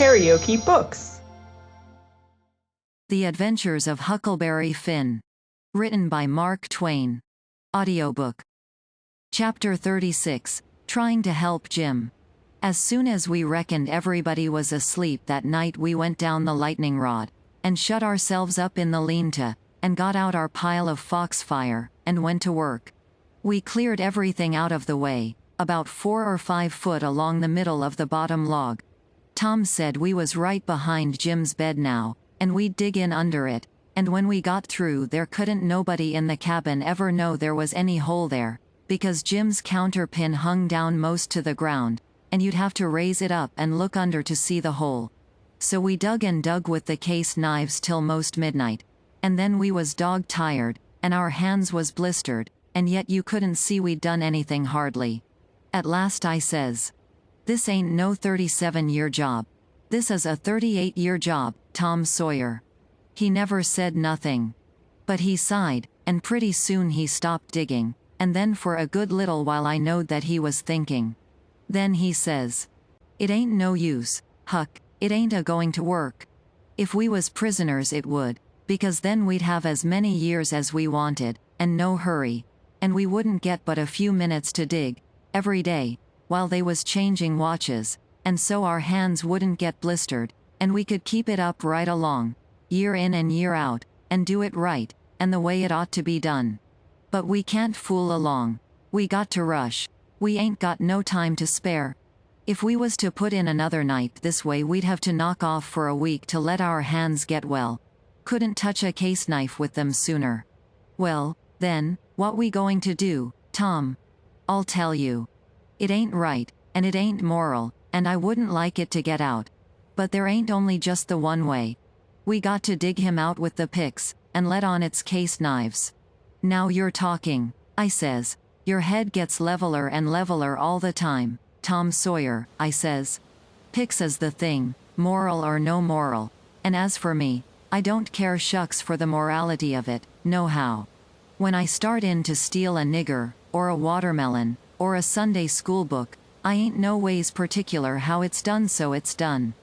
KaraokeBooks. The Adventures of Huckleberry Finn. Written by Mark Twain. Audiobook. Chapter 36. Trying to Help Jim. As soon as we reckoned everybody was asleep that night, we went down the lightning rod, and shut ourselves up in the lean-to, and got out our pile of foxfire, and went to work. We cleared everything out of the way, about 4 or 5 foot along the middle of the bottom log. Tom said we was right behind Jim's bed now, and we'd dig in under it, and when we got through there couldn't nobody in the cabin ever know there was any hole there, because Jim's counterpin hung down most to the ground, and you'd have to raise it up and look under to see the hole. So we dug and dug with the case knives till most midnight, and then we was dog tired, and our hands was blistered, and yet you couldn't see we'd done anything hardly. At last I says, "This ain't no 37-year job. This is a 38-year job, Tom Sawyer." He never said nothing. But he sighed, and pretty soon he stopped digging, and then for a good little while I knowed that he was thinking. Then he says, "It ain't no use, Huck, it ain't a-going to work. If we was prisoners it would, because then we'd have as many years as we wanted, and no hurry, and we wouldn't get but a few minutes to dig, every day, while they was changing watches, and so our hands wouldn't get blistered, and we could keep it up right along, year in and year out, and do it right, and the way it ought to be done. But we can't fool along. We got to rush. We ain't got no time to spare. If we was to put in another night this way we'd have to knock off for a week to let our hands get well. Couldn't touch a case knife with them sooner. Well, then, what we going to do, Tom? I'll tell you. It ain't right, and it ain't moral, and I wouldn't like it to get out. But there ain't only just the one way. We got to dig him out with the picks, and let on its case knives. Now you're talking, I says. Your head gets leveler and leveler all the time, Tom Sawyer, I says. Picks is the thing, moral or no moral, and as for me, I don't care shucks for the morality of it, nohow. When I start in to steal a nigger, or a watermelon, or a Sunday school book, I ain't no ways particular how it's done, so it's done.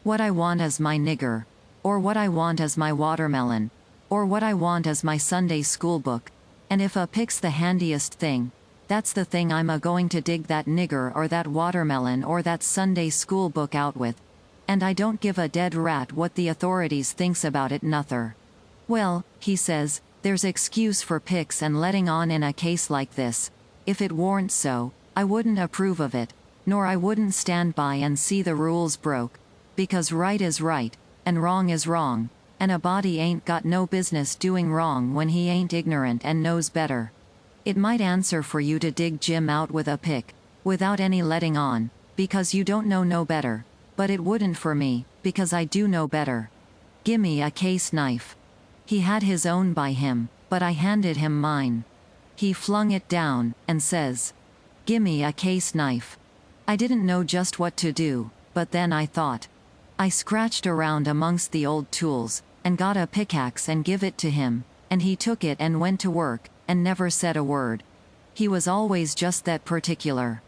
What I want is my nigger, or what I want is my watermelon, or what I want is my Sunday school book, and if a pick's the handiest thing, that's the thing I'm a-going to dig that nigger or that watermelon or that Sunday school book out with, and I don't give a dead rat what the authorities thinks about it nother. Well, he says, there's excuse for picks and letting on in a case like this. If it warn't so, I wouldn't approve of it, nor I wouldn't stand by and see the rules broke, because right is right, and wrong is wrong, and a body ain't got no business doing wrong when he ain't ignorant and knows better. It might answer for you to dig Jim out with a pick, without any letting on, because you don't know no better, but it wouldn't for me, because I do know better. Gimme a case knife. He had his own by him, but I handed him mine. He flung it down, and says, "Gimme a case knife." I didn't know just what to do, but then I thought. I scratched around amongst the old tools, and got a pickaxe and give it to him, and he took it and went to work, and never said a word. He was always just that particular.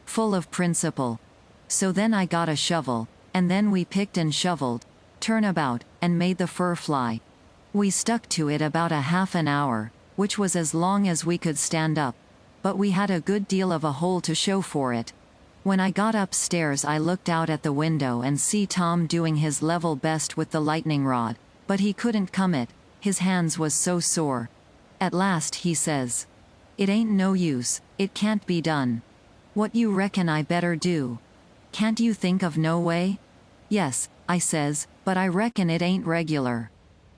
Full of principle. So then I got a shovel, and then we picked and shoveled, turnabout, and made the fur fly. We stuck to it about a half an hour, which was as long as we could stand up, but we had a good deal of a hole to show for it. When I got upstairs I looked out at the window and see Tom doing his level best with the lightning rod, but he couldn't come it, his hands was so sore. At last he says, "It ain't no use, it can't be done. What you reckon I better do? Can't you think of no way?" "Yes," I says, "but I reckon it ain't regular.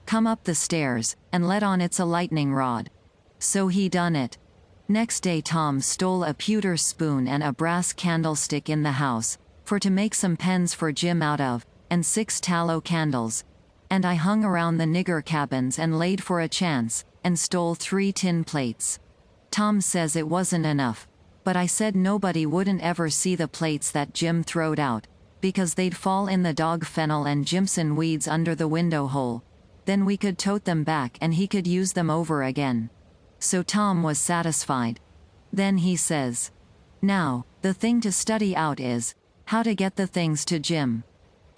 Come up the stairs, and let on it's a lightning rod." So he done it. Next day Tom stole a pewter spoon and a brass candlestick in the house, for to make some pens for Jim out of, and 6 tallow candles. And I hung around the nigger cabins and laid for a chance, and stole 3 tin plates. Tom says it wasn't enough, but I said nobody wouldn't ever see the plates that Jim throwed out, because they'd fall in the dog fennel and Jimson weeds under the window hole. Then we could tote them back and he could use them over again. So Tom was satisfied. Then he says, "Now, the thing to study out is, how to get the things to Jim.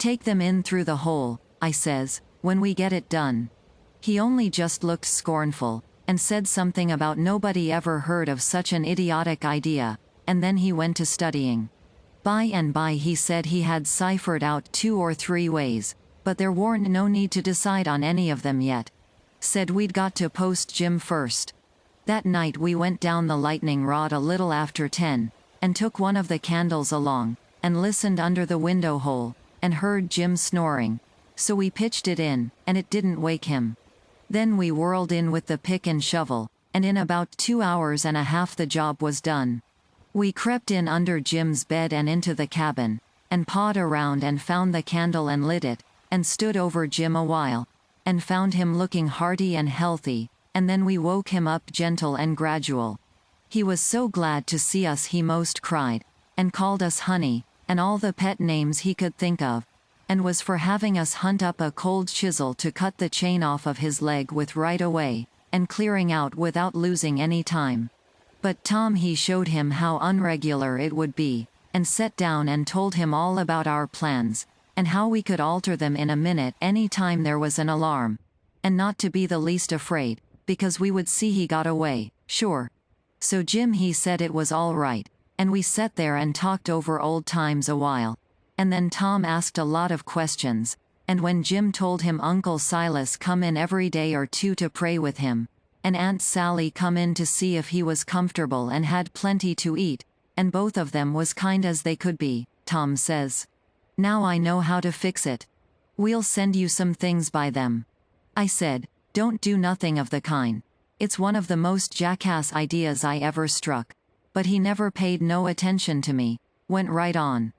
take them in through the hole, I says, when we get it done. He only just looked scornful, and said something about nobody ever heard of such an idiotic idea, and then he went to studying. By and by he said he had ciphered out 2 or 3 ways, but there warn't no need to decide on any of them yet. Said we'd got to post Jim first. That night we went down the lightning rod a little after 10, and took one of the candles along, and listened under the window hole, and heard Jim snoring. So we pitched it in, and it didn't wake him. Then we whirled in with the pick and shovel, and in about 2 hours and a half the job was done. We crept in under Jim's bed and into the cabin, and pawed around and found the candle and lit it, and stood over Jim a while, and found him looking hearty and healthy, and then we woke him up gentle and gradual. He was so glad to see us he most cried, and called us honey, and all the pet names he could think of, and was for having us hunt up a cold chisel to cut the chain off of his leg with right away, and clearing out without losing any time. But Tom he showed him how unregular it would be, and sat down and told him all about our plans, and how we could alter them in a minute any time there was an alarm, and not to be the least afraid, because we would see he got away, sure. So Jim he said it was all right, and we sat there and talked over old times a while. And then Tom asked a lot of questions, and when Jim told him Uncle Silas come in every day or 2 to pray with him, and Aunt Sally come in to see if he was comfortable and had plenty to eat, and both of them was kind as they could be, Tom says, "Now I know how to fix it. We'll send you some things by them." I said, "Don't do nothing of the kind. It's one of the most jackass ideas I ever struck." But he never paid no attention to me, went right on.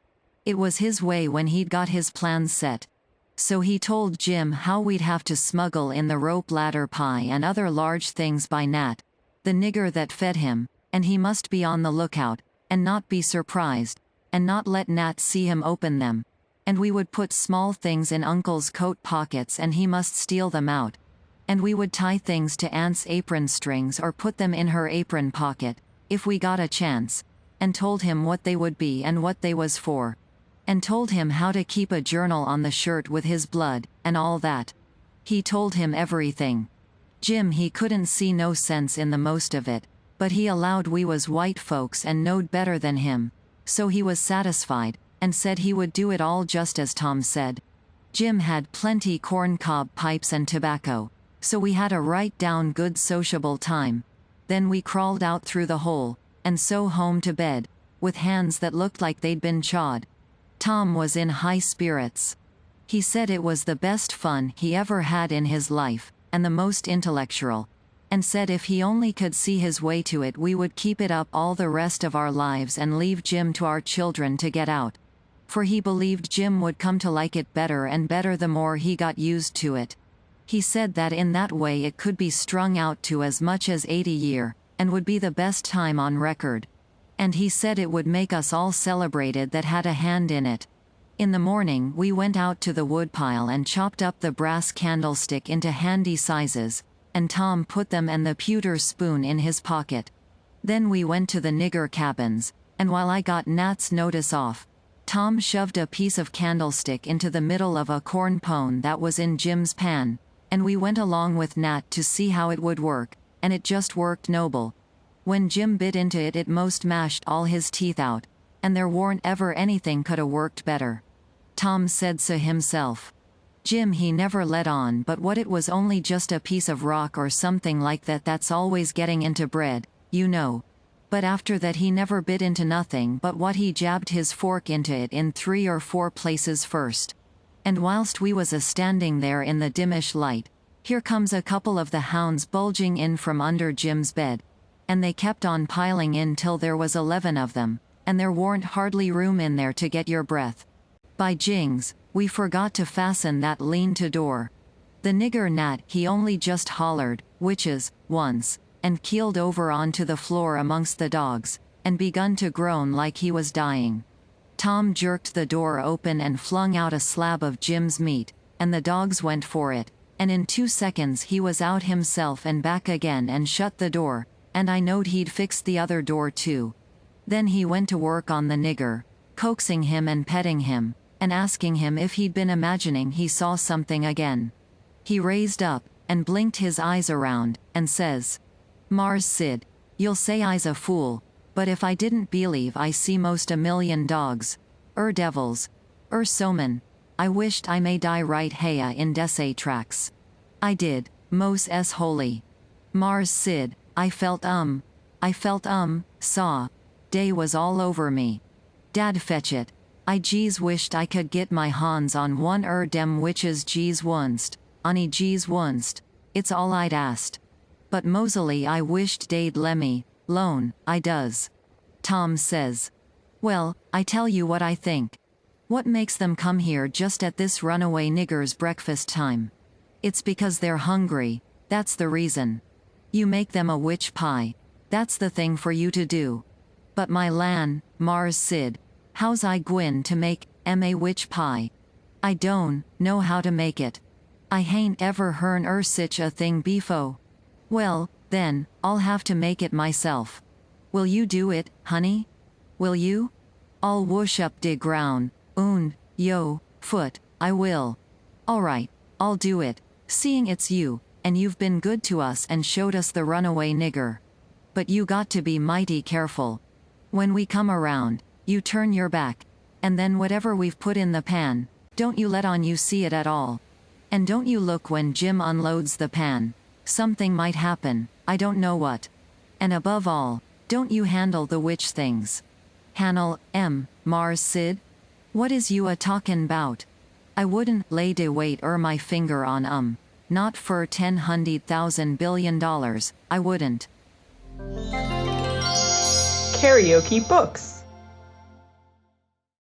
It was his way when he'd got his plans set. So he told Jim how we'd have to smuggle in the rope ladder pie and other large things by Nat, the nigger that fed him, and he must be on the lookout, and not be surprised, and not let Nat see him open them. And we would put small things in Uncle's coat pockets and he must steal them out. And we would tie things to Aunt's apron strings or put them in her apron pocket, if we got a chance, and told him what they would be and what they was for. And told him how to keep a journal on the shirt with his blood, and all that. He told him everything. Jim he couldn't see no sense in the most of it, but he allowed we was white folks and knowed better than him, so he was satisfied, and said he would do it all just as Tom said. Jim had plenty corn cob pipes and tobacco, so we had a right down good sociable time. Then we crawled out through the hole, and so home to bed, with hands that looked like they'd been chawed. Tom was in high spirits. He said it was the best fun he ever had in his life, and the most intellectual, and said if he only could see his way to it we would keep it up all the rest of our lives and leave Jim to our children to get out. For he believed Jim would come to like it better and better the more he got used to it. He said that in that way it could be strung out to as much as 80 year, and would be the best time on record. And he said it would make us all celebrated that had a hand in it. In the morning we went out to the woodpile and chopped up the brass candlestick into handy sizes, and Tom put them and the pewter spoon in his pocket. Then we went to the nigger cabins, and while I got Nat's notice off, Tom shoved a piece of candlestick into the middle of a corn pone that was in Jim's pan, and we went along with Nat to see how it would work, and it just worked noble. When Jim bit into it it most mashed all his teeth out, and there warn't ever anything could a worked better. Tom said so himself. Jim he never let on but what it was only just a piece of rock or something like that that's always getting into bread, you know. But after that he never bit into nothing but what he jabbed his fork into it in 3 or 4 places first. And whilst we was a-standing there in the dimmish light, here comes a couple of the hounds bulging in from under Jim's bed. And they kept on piling in till there was 11 of them, and there warn't hardly room in there to get your breath. By jings, we forgot to fasten that lean-to door. The nigger Nat he only just hollered, "Witches," once, and keeled over onto the floor amongst the dogs, and begun to groan like he was dying. Tom jerked the door open and flung out a slab of Jim's meat, and the dogs went for it, and in 2 seconds he was out himself and back again and shut the door, and I knowed he'd fixed the other door too. Then he went to work on the nigger, coaxing him and petting him, and asking him if he'd been imagining he saw something again. He raised up, and blinked his eyes around, and says, "Mars Sid, you'll say I's a fool, but if I didn't believe I see most a million dogs, devils, somen, I wished I may die right haya in desse tracks. I did, mos es holy. Mars Sid, I felt saw, day was all over me. Dad fetch it, I jeez wished I could get my hands on one dem witches jeez wunst, ani jeez wunst, it's all I'd asked. But mosily I wished they'd lemme, lone, I does." Tom says, "Well, I tell you what I think. What makes them come here just at this runaway nigger's breakfast time? It's because they're hungry, that's the reason. You make them a witch pie, that's the thing for you to do. But my lan, Mars Sid, how's I gwin to make a witch pie? I don't know how to make it. I hain't ever hearn sich a thing befo. Well, then, I'll have to make it myself. Will you do it, honey? Will you? I'll whoosh up de ground, yo, foot, I will. All right, I'll do it, seeing it's you, and you've been good to us and showed us the runaway nigger. But you got to be mighty careful. When we come around, you turn your back, and then whatever we've put in the pan, don't you let on you see it at all. And don't you look when Jim unloads the pan. Something might happen, I don't know what. And above all, don't you handle the witch things. Handle, Mars Sid? What is you a talkin' bout? I wouldn't lay de weight my finger on not for $10,000 billion, I wouldn't." KaraokeBooks.